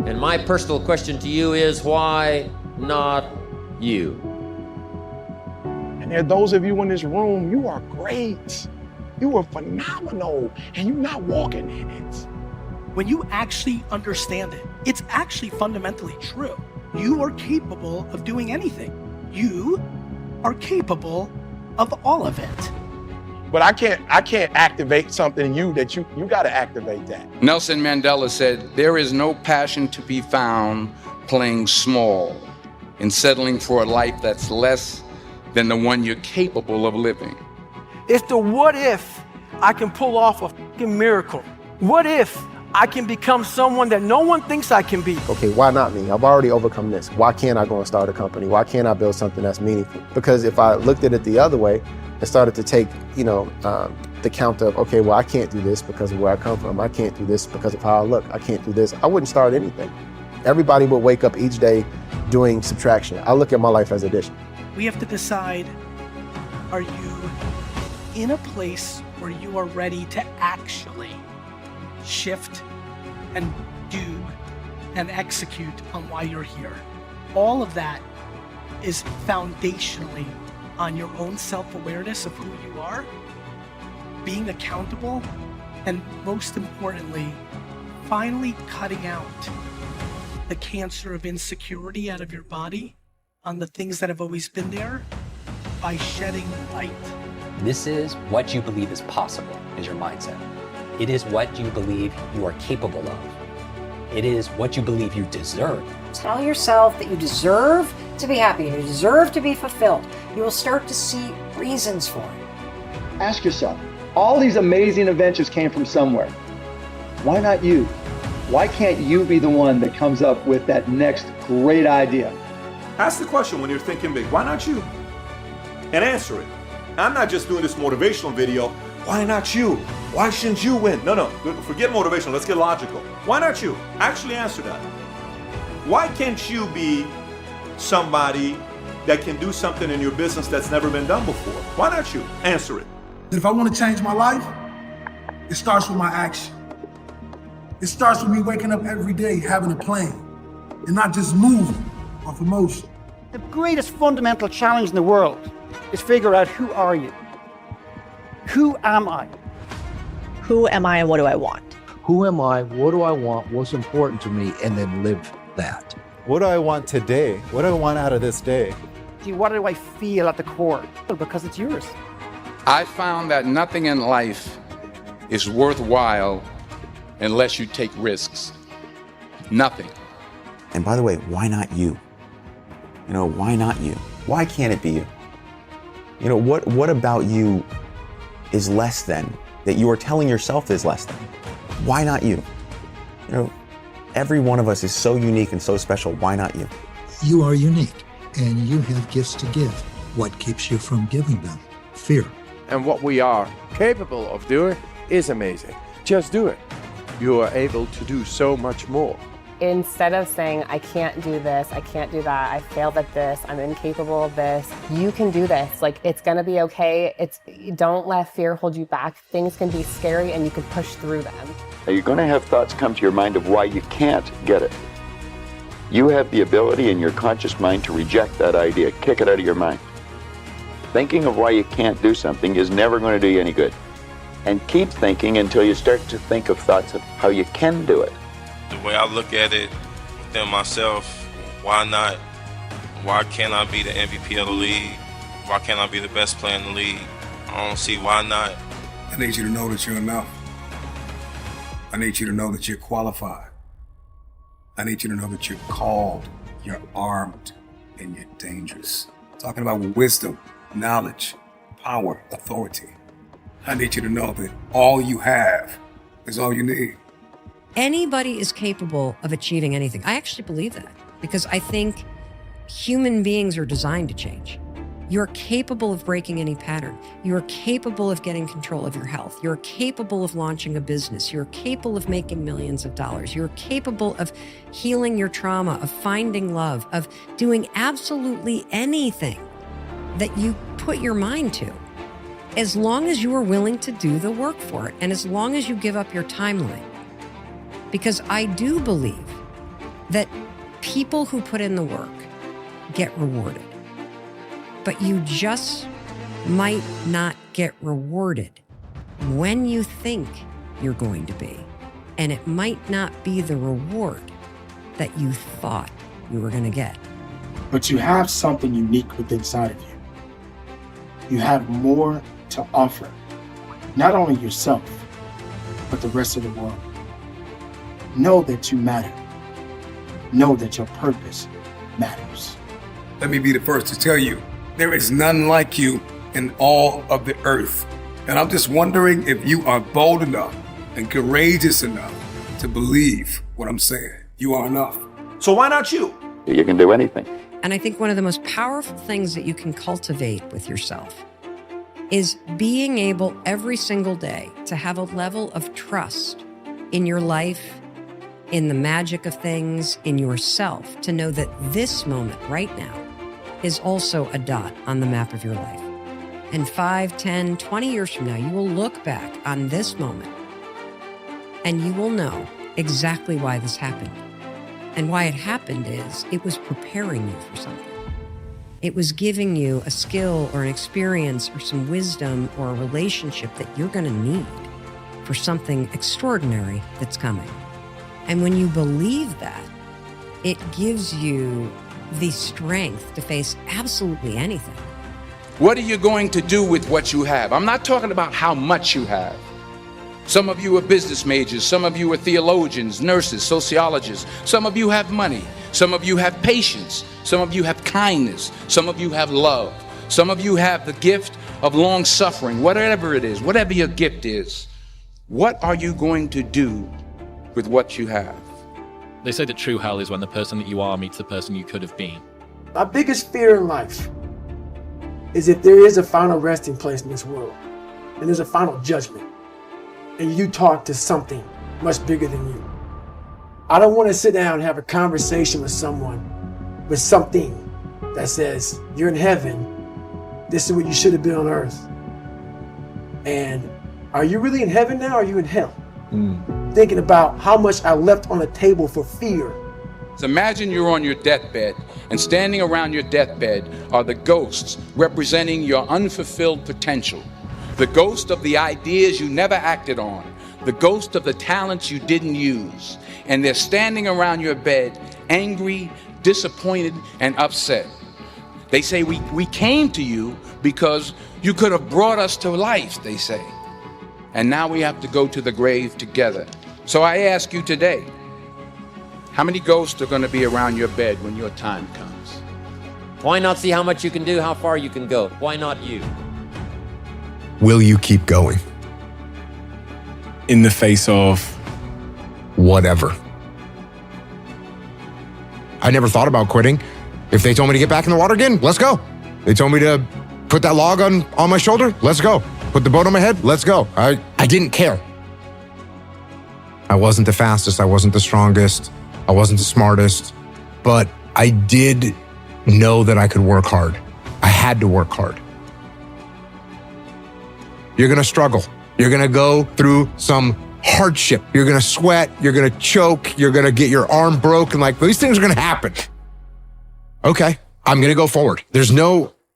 And my personal question to you is, why not you? And there are those of you in this room, you are great. You are phenomenal, and you're not walking in it. When you actually understand it, it's actually fundamentally true. You are capable of doing anything. You are capable of all of it. But I can't activate something in you that you got to activate that. Nelson Mandela said, "There is no passion to be found playing small and settling for a life that's less than the one you're capable of living." It's the what if I can pull off a fucking miracle. What if I can become someone that no one thinks I can be? Okay, why not me? I've already overcome this. Why can't I go and start a company? Why can't I build something that's meaningful? Because if I looked at it the other way and started to take, the count of, okay, well, I can't do this because of where I come from. I can't do this because of how I look. I can't do this. I wouldn't start anything. Everybody would wake up each day doing subtraction. I look at my life as addition. We have to decide, are you in a place where you are ready to actually shift and do and execute on why you're here? All of that is foundationally on your own self-awareness of who you are, being accountable, and most importantly, finally cutting out the cancer of insecurity out of your body on the things that have always been there by shedding light. This is what you believe is possible, is your mindset. It is what you believe you are capable of. It is what you believe you deserve. Tell yourself that you deserve to be happy, you deserve to be fulfilled. You will start to see reasons for it. Ask yourself, all these amazing adventures came from somewhere. Why not you? Why can't you be the one that comes up with that next great idea? Ask the question when you're thinking big, why not you? And answer it. I'm not just doing this motivational video, why not you? Why shouldn't you win? No, forget motivational, let's get logical. Why not you? Actually answer that. Why can't you be somebody that can do something in your business that's never been done before? Why not you? Answer it. If I want to change my life, it starts with my action. It starts with me waking up every day having a plan and not just moving off emotion. The greatest fundamental challenge in the world is figure out, who are you? Who am I? Who am I and what do I want? Who am I? What do I want? What's important to me? And then live that. What do I want today? What do I want out of this day? What do I feel at the core? Because it's yours. I found that nothing in life is worthwhile unless you take risks. Nothing. And by the way, why not you? Why not you? Why can't it be you? What about you is less than, that you are telling yourself is less than? Why not you? Every one of us is so unique and so special. Why not you? You are unique, and you have gifts to give. What keeps you from giving them? Fear. And what we are capable of doing is amazing. Just do it. You are able to do so much more. Instead of saying, I can't do this, I can't do that, I failed at this, I'm incapable of this, you can do this. It's gonna be okay. Don't let fear hold you back. Things can be scary and you can push through them. Now, you're gonna have thoughts come to your mind of why you can't get it. You have the ability in your conscious mind to reject that idea, kick it out of your mind. Thinking of why you can't do something is never gonna do you any good. And keep thinking until you start to think of thoughts of how you can do it. The way I look at it within myself, why not? Why can't I be the MVP of the league? Why can't I be the best player in the league? I don't see why not. I need you to know that you're enough. I need you to know that you're qualified. I need you to know that you're called, you're armed, and you're dangerous. Talking about wisdom, knowledge, power, authority. I need you to know that all you have is all you need. Anybody is capable of achieving anything. I actually believe that, because I think human beings are designed to change. You're capable of breaking any pattern. You're capable of getting control of your health. You're capable of launching a business. You're capable of making millions of dollars. You're capable of healing your trauma, of finding love, of doing absolutely anything that you put your mind to, as long as you are willing to do the work for it, and as long as you give up your timeline. Because I do believe that people who put in the work get rewarded, but you just might not get rewarded when you think you're going to be. And it might not be the reward that you thought you were going to get. But you have something unique within inside of you. You have more to offer, not only yourself, but the rest of the world. Know that you matter. Know that your purpose matters. Let me be the first to tell you, there is none like you in all of the earth. And I'm just wondering if you are bold enough and courageous enough to believe what I'm saying. You are enough. So why not you? You can do anything. And I think one of the most powerful things that you can cultivate with yourself is being able every single day to have a level of trust in your life, in the magic of things, in yourself, to know that this moment right now is also a dot on the map of your life. And 5, 10, 20 years from now, you will look back on this moment and you will know exactly why this happened. And why it happened is it was preparing you for something. It was giving you a skill or an experience or some wisdom or a relationship that you're going to need for something extraordinary that's coming. And when you believe that, it gives you the strength to face absolutely anything. What are you going to do with what you have? I'm not talking about how much you have. Some of you are business majors, some of you are theologians, nurses, sociologists, some of you have money, some of you have patience, some of you have kindness, some of you have love, some of you have the gift of long suffering, whatever it is, whatever your gift is. What are you going to do with what you have? They say that true hell is when the person that you are meets the person you could have been. My biggest fear in life is if there is a final resting place in this world, and there's a final judgment, and you talk to something much bigger than you. I don't want to sit down and have a conversation with someone, with something that says, you're in heaven, this is what you should have been on earth. And are you really in heaven now, or are you in hell? Thinking about how much I left on the table for fear. So imagine you're on your deathbed, and standing around your deathbed are the ghosts representing your unfulfilled potential. The ghost of the ideas you never acted on, the ghost of the talents you didn't use. And they're standing around your bed, angry, disappointed, and upset. They say, we came to you because you could have brought us to life, they say. And now we have to go to the grave together. So I ask you today, how many ghosts are going to be around your bed when your time comes? Why not see how much you can do, how far you can go? Why not you? Will you keep going? In the face of whatever. I never thought about quitting. If they told me to get back in the water again, let's go. They told me to put that log on my shoulder, let's go. Put the boat on my head, let's go. I didn't care. I wasn't the fastest, I wasn't the strongest, I wasn't the smartest, but I did know that I could work hard. I had to work hard. You're gonna struggle. You're gonna go through some hardship. You're gonna sweat, you're gonna choke, you're gonna get your arm broken. Like, these things are gonna happen. Okay, I'm gonna go forward.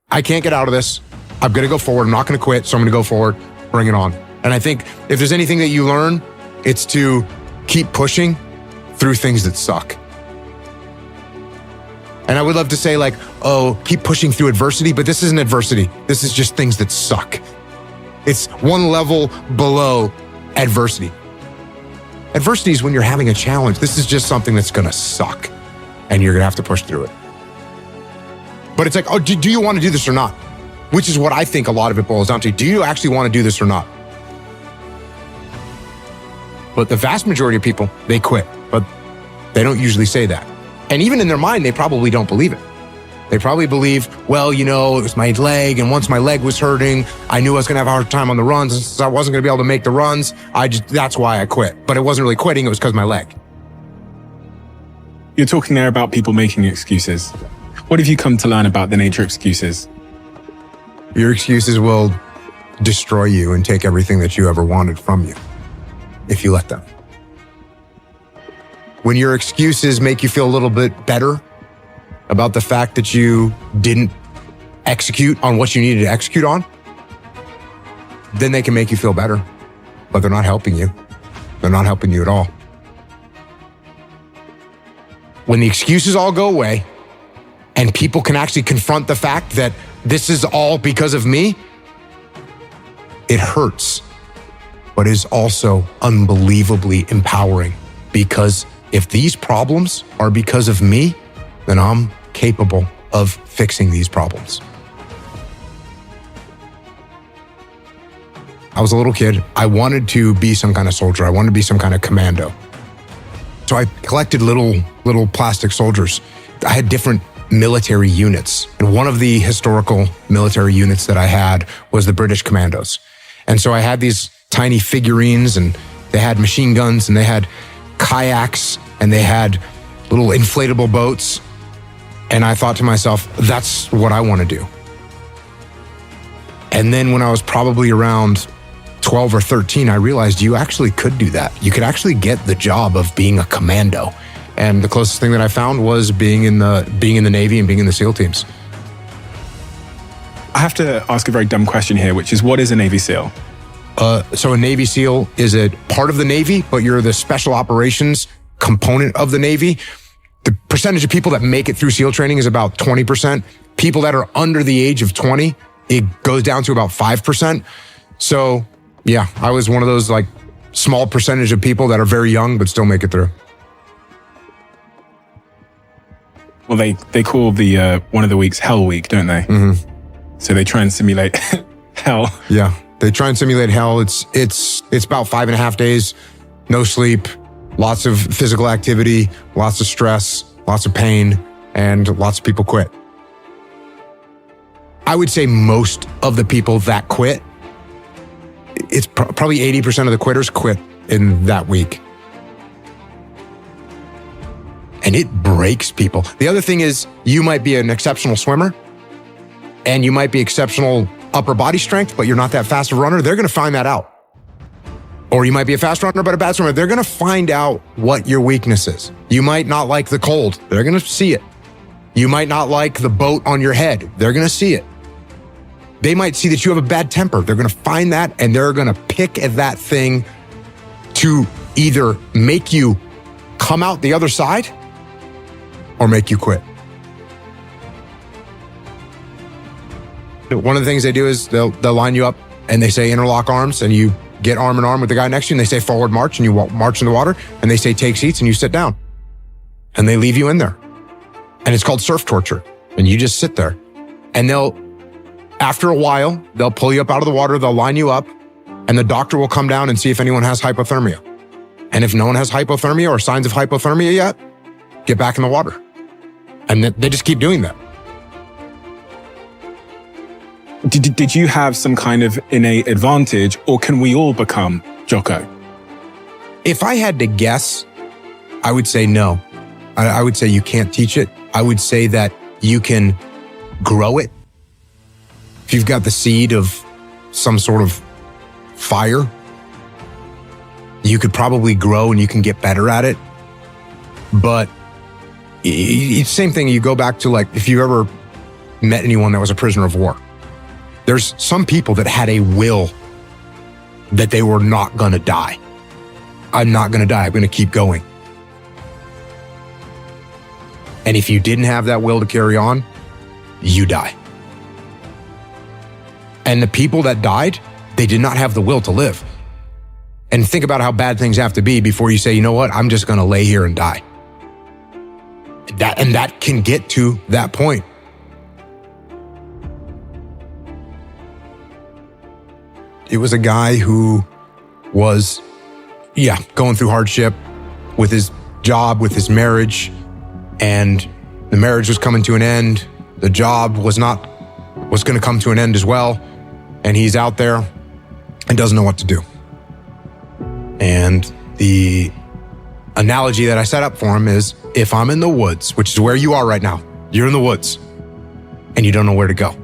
I can't get out of this. I'm gonna go forward. I'm not gonna quit, so I'm gonna go forward, bring it on. And I think if there's anything that you learn, it's to keep pushing through things that suck. And I would love to say like, oh, keep pushing through adversity, but this isn't adversity. This is just things that suck. It's one level below adversity. Adversity is when you're having a challenge. This is just something that's gonna suck and you're gonna have to push through it. But it's like, oh, do you want to do this or not? Which is what I think a lot of it boils down to. Do you actually want to do this or not? But the vast majority of people, they quit, but they don't usually say that. And even in their mind, they probably don't believe it. They probably believe, well, it was my leg, and once my leg was hurting, I knew I was gonna have a hard time on the runs, and since I wasn't gonna be able to make the runs, that's why I quit. But it wasn't really quitting, it was because of my leg. You're talking there about people making excuses. What have you come to learn about the nature of excuses? Your excuses will destroy you and take everything that you ever wanted from you, if you let them. when your excuses make you feel a little bit better about the fact that you didn't execute on what you needed to execute on, then they can make you feel better. But they're not helping you. They're not helping you at all. When the excuses all go away and people can actually confront the fact that this is all because of me, it hurts, but is also unbelievably empowering, because if these problems are because of me, then I'm capable of fixing these problems. I was a little kid. I wanted to be some kind of soldier. I wanted to be some kind of commando. So I collected little plastic soldiers. I had different military units. And one of the historical military units that I had was the British Commandos. And so I had these tiny figurines, and they had machine guns, and they had kayaks, and they had little inflatable boats. And I thought to myself, that's what I want to do. And then when I was probably around 12 or 13, I realized you actually could do that. You could actually get the job of being a commando. And the closest thing that I found was being in the Navy and being in the SEAL teams. I have to ask a very dumb question here, which is, what is a Navy SEAL? So a Navy SEAL is a part of the Navy, but you're the special operations component of the Navy. The percentage of people that make it through SEAL training is about 20%. People that are under the age of 20, it goes down to about 5%. So yeah, I was one of those like small percentage of people that are very young but still make it through. Well, they call the one of the weeks Hell Week, don't they? Mm-hmm. So they try and simulate hell. Yeah, they try and simulate hell. It's about 5.5 days, no sleep, lots of physical activity, lots of stress, lots of pain, and lots of people quit. I would say most of the people that quit, it's probably 80% of the quitters quit in that week. And it breaks people. The other thing is, you might be an exceptional swimmer and you might be exceptional upper body strength, but you're not that fast a runner. They're going to find that out. Or you might be a fast runner, but a bad swimmer. They're going to find out what your weakness is. You might not like the cold. They're going to see it. You might not like the boat on your head. They're going to see it. They might see that you have a bad temper. They're going to find that, and they're going to pick at that thing to either make you come out the other side or make you quit. One of the things they do is they'll line you up and they say interlock arms, and you get arm in arm with the guy next to you, and they say forward march, and you march in the water, and they say take seats, and you sit down. And they leave you in there. And it's called surf torture. And you just sit there. And after a while, they'll pull you up out of the water, they'll line you up, and the doctor will come down and see if anyone has hypothermia. And if no one has hypothermia or signs of hypothermia yet, get back in the water. And they just keep doing that. Did you have some kind of innate advantage, or can we all become Jocko? If I had to guess, I would say no. I would say you can't teach it. I would say that you can grow it. If you've got the seed of some sort of fire, you could probably grow and you can get better at it. But it's the same thing. You go back to, like, if you ever met anyone that was a prisoner of war, there's some people that had a will that they were not going to die. I'm not going to die. I'm going to keep going. And if you didn't have that will to carry on, you die. And the people that died, they did not have the will to live. And think about how bad things have to be before you say, you know what, I'm just going to lay here and die. That can get to that point. It was a guy who was, going through hardship with his job, with his marriage, and the marriage was coming to an end. The job was going to come to an end as well. And he's out there and doesn't know what to do. And the analogy that I set up for him is, if I'm in the woods, which is where you are right now, you're in the woods and you don't know where to go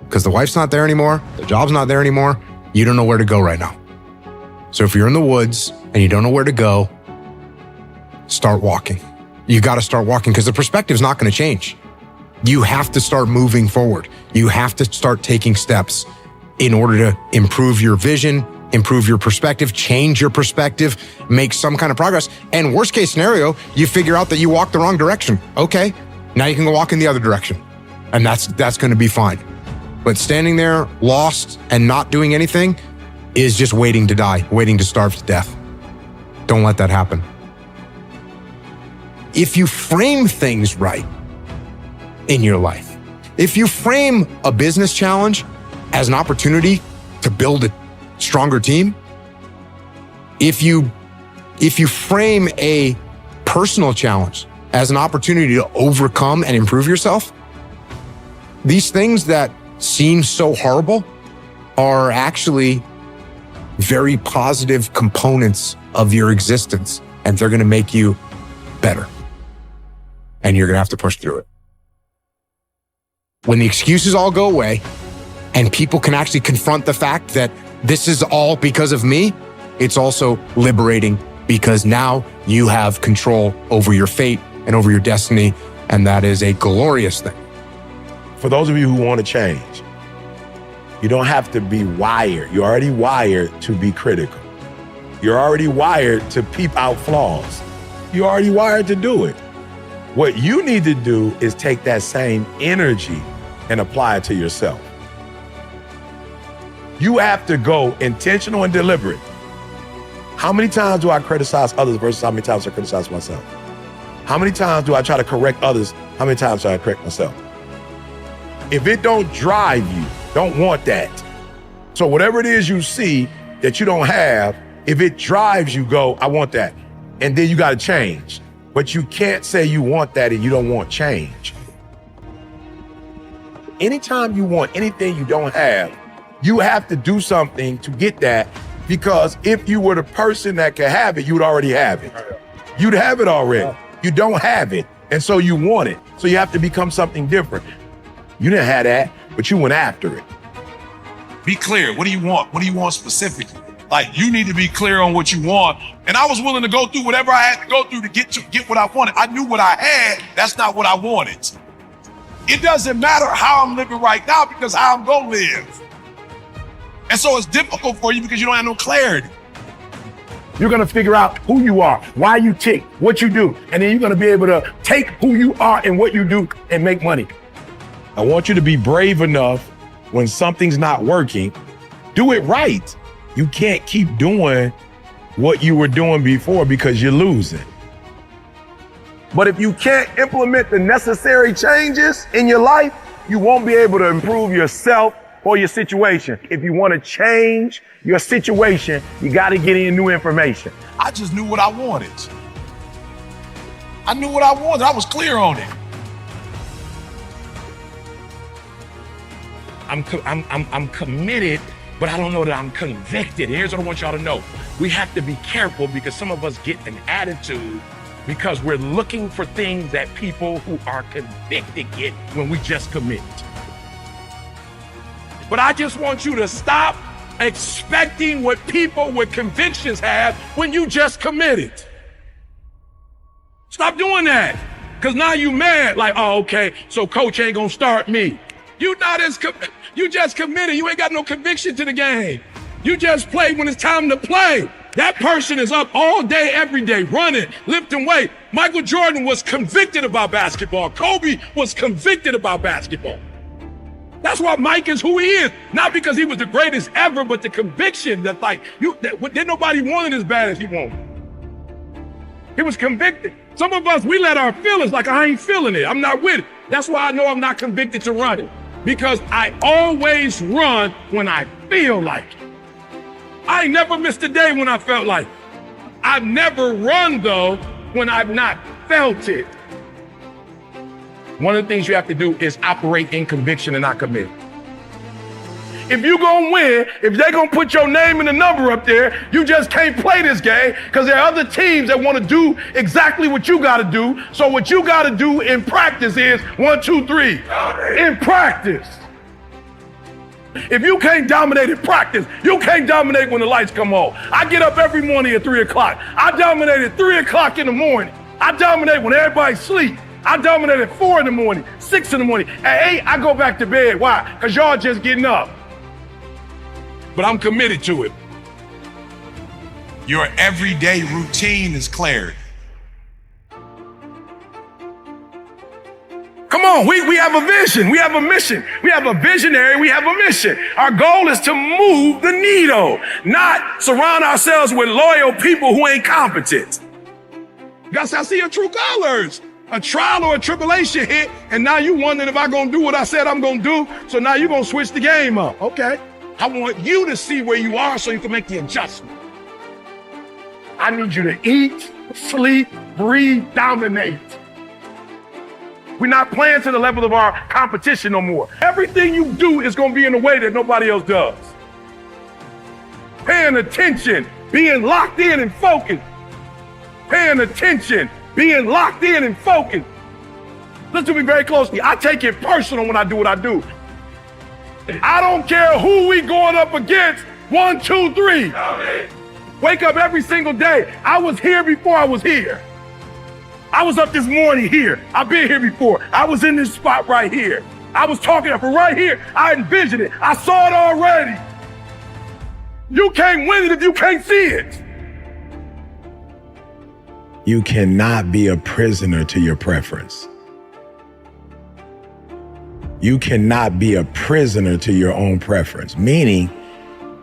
because the wife's not there anymore, the job's not there anymore, you don't know where to go right now. So if you're in the woods and you don't know where to go, start walking. You got to start walking because the perspective's not going to change. You have to start moving forward. You have to start taking steps in order to improve your vision, improve your perspective, change your perspective, make some kind of progress. And worst case scenario, you figure out that you walked the wrong direction. Okay, now you can go walk in the other direction. And that's going to be fine. But standing there lost and not doing anything is just waiting to die, waiting to starve to death. Don't let that happen. If you frame things right in your life, if you frame a business challenge as an opportunity to build a stronger team, if you frame a personal challenge as an opportunity to overcome and improve yourself, these things that seem so horrible are actually very positive components of your existence, and they're going to make you better. And you're going to have to push through it. When the excuses all go away and people can actually confront the fact that this is all because of me, it's also liberating because now you have control over your fate and over your destiny, and that is a glorious thing. For those of you who want to change, you don't have to be wired. You're already wired to be critical. You're already wired to peep out flaws. You're already wired to do it. What you need to do is take that same energy and apply it to yourself. You have to go intentional and deliberate. How many times do I criticize others versus how many times I criticize myself? How many times do I try to correct others? How many times do I correct myself? If it don't drive you, don't want that. So whatever it is you see that you don't have, if it drives you, go, I want that. And then you got to change. But you can't say you want that and you don't want change. Anytime you want anything you don't have, you have to do something to get that, because if you were the person that could have it, you'd already have it. You'd have it already. You don't have it. And so you want it. So you have to become something different. You didn't have that, but you went after it. Be clear. What do you want? What do you want specifically? Like, you need to be clear on what you want. And I was willing to go through whatever I had to go through to get what I wanted. I knew what I had. That's not what I wanted. It doesn't matter how I'm living right now, because how I'm gonna live. And so it's difficult for you because you don't have no clarity. You're gonna figure out who you are, why you tick, what you do, and then you're gonna be able to take who you are and what you do and make money. I want you to be brave enough when something's not working, do it right. You can't keep doing what you were doing before because you're losing. But if you can't implement the necessary changes in your life, you won't be able to improve yourself or your situation. If you want to change your situation, you got to get in new information. I just knew what I wanted. I knew what I wanted. I was clear on it. I'm committed, but I don't know that I'm convicted. Here's what I want y'all to know. We have to be careful because some of us get an attitude because we're looking for things that people who are convicted get when we just commit. But I just want you to stop expecting what people with convictions have when you just committed. Stop doing that. Because now you mad, like, oh, okay, so coach ain't gonna start me. You just committed. You ain't got no conviction to the game. You just play when it's time to play. That person is up all day, every day, running, lifting weight. Michael Jordan was convicted about basketball. Kobe was convicted about basketball. That's why Mike is who he is. Not because he was the greatest ever, but the conviction that, like, didn't nobody want it as bad as he wanted. He was convicted. Some of us, we let our feelings, like, I ain't feeling it. I'm not with it. That's why I know I'm not convicted to run it. Because I always run when I feel like it. I ain't never missed a day when I felt like it. I've never run, though, when I've not felt it. One of the things you have to do is operate in conviction and not commit. If you gonna win, if they gonna put your name and the number up there, you just can't play this game because there are other teams that want to do exactly what you gotta do. So what you gotta do in practice is 1, 2, 3. In practice. If you can't dominate in practice, you can't dominate when the lights come on. I get up every morning at 3 o'clock. I dominate at 3 o'clock in the morning. I dominate when everybody sleep. I dominate at 4 in the morning, 6 in the morning. At 8, I go back to bed. Why? Because y'all just getting up. But I'm committed to it. Your everyday routine is clarity. Come on, we have a vision, we have a mission. We have a visionary, we have a mission. Our goal is to move the needle, not surround ourselves with loyal people who ain't competent. Gus, I see your true colors. A trial or a tribulation hit, and now you wondering if I'm gonna do what I said I'm gonna do, so now you're gonna switch the game up. Okay, I want you to see where you are so you can make the adjustment. I need you to eat, sleep, breathe, dominate. We're not playing to the level of our competition no more. Everything you do is gonna be in a way that nobody else does. Paying attention, being locked in and focused. Paying attention, being locked in and focused. Listen to me very closely. I take it personal when I do what I do. I don't care who we going up against. 1, 2, 3. Wake up every single day. I was here before I was here. I was up this morning here. I've been here before. I was in this spot right here. I was talking from right here. I envisioned it. I saw it already. You can't win it if you can't see it. You cannot be a prisoner to your preference. You cannot be a prisoner to your own preference, meaning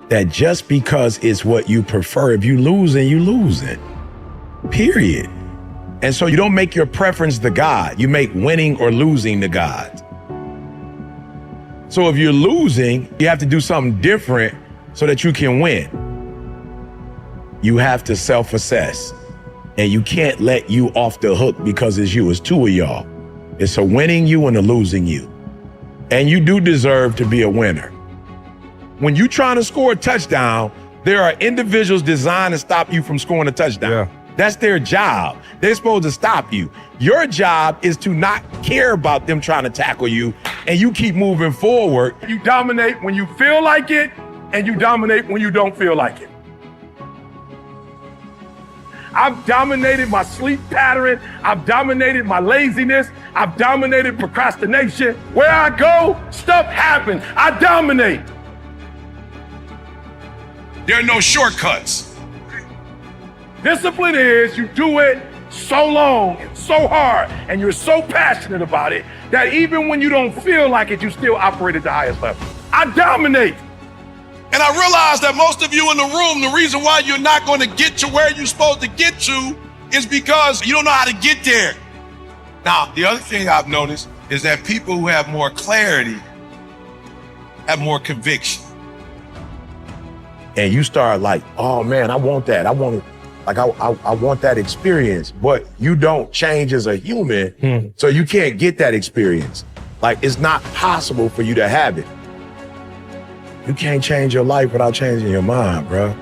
that just because it's what you prefer, if you losing, you losing, period. And so you don't make your preference the God. You make winning or losing the God. So if you're losing, you have to do something different so that you can win. You have to self-assess. And you can't let you off the hook because it's you. It's two of y'all. It's a winning you and a losing you. And you do deserve to be a winner. When you're trying to score a touchdown, there are individuals designed to stop you from scoring a touchdown. Yeah. That's their job. They're supposed to stop you. Your job is to not care about them trying to tackle you, and you keep moving forward. You dominate when you feel like it, and you dominate when you don't feel like it. I've dominated my sleep pattern. I've dominated my laziness. I've dominated procrastination. Where I go, stuff happens. I dominate. There are no shortcuts. Discipline is you do it so long, so hard, and you're so passionate about it that even when you don't feel like it, you still operate at the highest level. I dominate. And I realize that most of you in the room, the reason why you're not going to get to where you're supposed to get to is because you don't know how to get there. Now, the other thing I've noticed is that people who have more clarity have more conviction. And you start like, oh man, I want that. I want it. Like, I want that experience, but you don't change as a human, so you can't get that experience. Like, it's not possible for you to have it. You can't change your life without changing your mind, bro.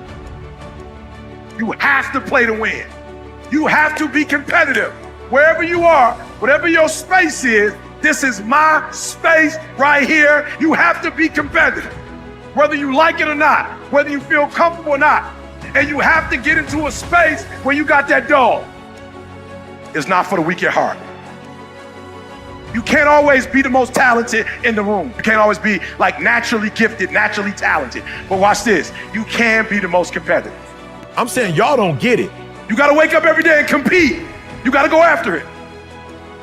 You have to play to win. You have to be competitive. Wherever you are, whatever your space is, this is my space right here. You have to be competitive, whether you like it or not, whether you feel comfortable or not. And you have to get into a space where you got that dog. It's not for the weak at heart. You can't always be the most talented in the room. You can't always be like naturally gifted, naturally talented. But watch this, you can be the most competitive. I'm saying y'all don't get it. You gotta wake up every day and compete. You gotta go after it.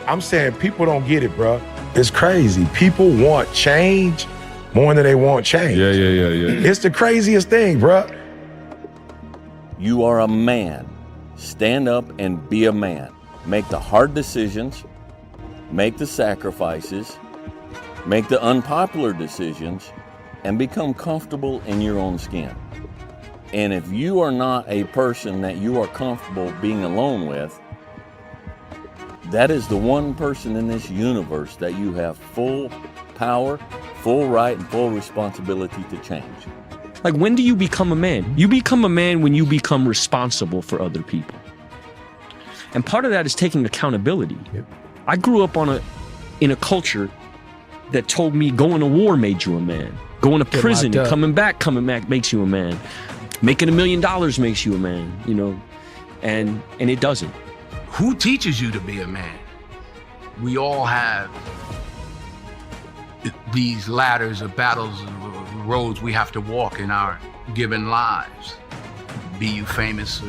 I'm saying people don't get it, bro. It's crazy. People want change more than they want change. Yeah. It's the craziest thing, bro. You are a man. Stand up and be a man. Make the hard decisions, make the sacrifices, make the unpopular decisions, and become comfortable in your own skin. And if you are not a person that you are comfortable being alone with, that is the one person in this universe that you have full power, full right, and full responsibility to change. Like, when do you become a man? You become a man when you become responsible for other people. And part of that is taking accountability. I grew up in a culture that told me going to war made you a man. Going to prison, coming back makes you a man. Making $1 million makes you a man, you know, and it doesn't. Who teaches you to be a man? We all have these ladders of battles, roads we have to walk in our given lives. Be you famous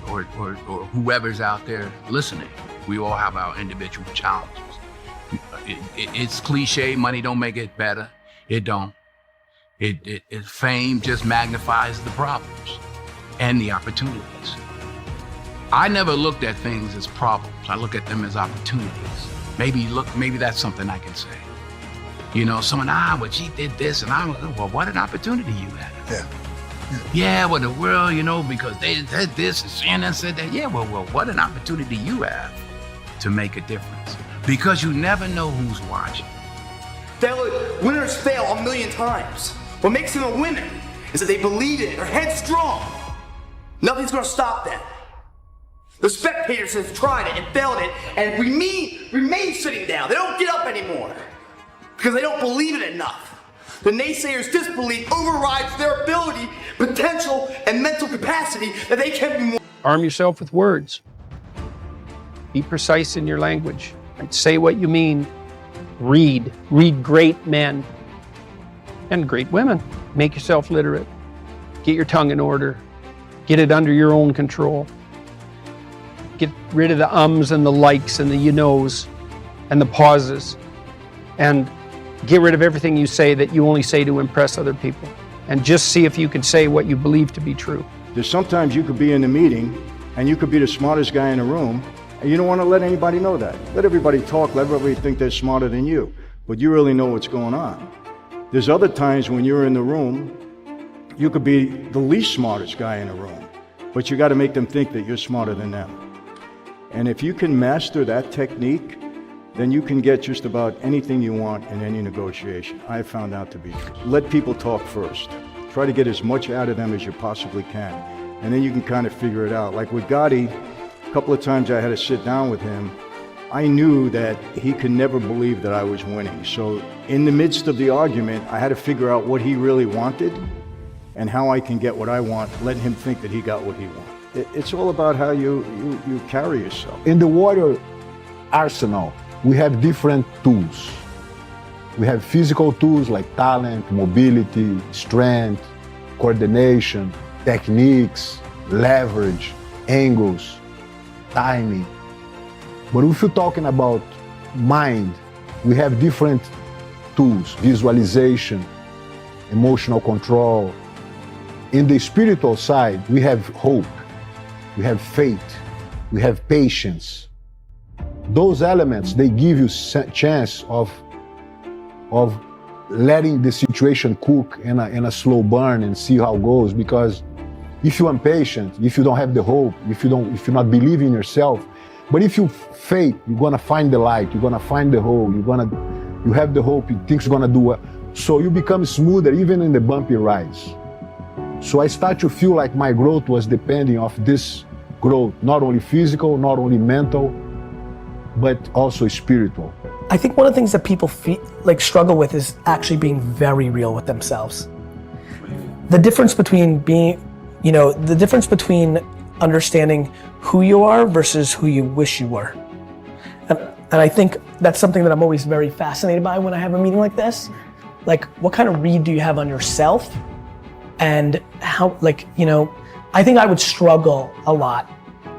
or whoever's out there listening. We all have our individual challenges. It's cliche, money don't make it better. It don't. Fame just magnifies the problems and the opportunities. I never looked at things as problems. I look at them as opportunities. Maybe that's something I can say. You know, someone, well, she did this, and well, what an opportunity you had. Yeah, well, the world, you know, because they said this, and Shannon said that. Yeah, well, what an opportunity you have to make a difference. Because you never know who's watching. Winners fail a million times. What makes them a winner is that they believe in it, they're headstrong. Nothing's gonna stop them. The spectators have tried it and failed it and remain sitting down. They don't get up anymore because they don't believe it enough. The naysayers' disbelief overrides their ability, potential, and mental capacity that they can be more. Arm yourself with words. Be precise in your language. Right? Say what you mean. Read great men and great women. Make yourself literate. Get your tongue in order. Get it under your own control. Get rid of the ums and the likes and the you knows and the pauses. And get rid of everything you say that you only say to impress other people. And just see if you can say what you believe to be true. There's sometimes you could be in the meeting and you could be the smartest guy in the room and you don't want to let anybody know that. Let everybody talk, let everybody think they're smarter than you, but you really know what's going on. There's other times when you're in the room, you could be the least smartest guy in the room, but you got to make them think that you're smarter than them. And if you can master that technique, then you can get just about anything you want in any negotiation. I have found out to be true. Let people talk first. Try to get as much out of them as you possibly can. And then you can kind of figure it out. Like with Gotti, a couple of times I had to sit down with him. I knew that he could never believe that I was winning. So in the midst of the argument, I had to figure out what he really wanted and how I can get what I want, letting him think that he got what he wanted. It's all about how you carry yourself. In the warrior arsenal, we have different tools. We have physical tools like talent, mobility, strength, coordination, techniques, leverage, angles, timing. But if you're talking about mind, we have different tools, visualization, emotional control. In the spiritual side, we have hope, we have faith, we have patience. Those elements, they give you chance of letting the situation cook in a slow burn and see how it goes. Because if you're impatient, if you don't have the hope, if you're not believing in yourself, but if you faith, you're gonna find the light, you're gonna find the hope, you have the hope, you think it's gonna do well. So you become smoother even in the bumpy rides. So I start to feel like my growth was depending on this growth, not only physical, not only mental, but also spiritual. I think one of the things that people struggle with is actually being very real with themselves. The difference between understanding who you are versus who you wish you were. And I think that's something that I'm always very fascinated by when I have a meeting like this. Like, what kind of read do you have on yourself? And how, I think I would struggle a lot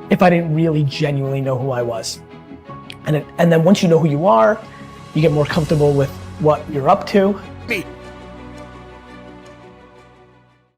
if I didn't really genuinely know who I was. And then once you know who you are, you get more comfortable with what you're up to.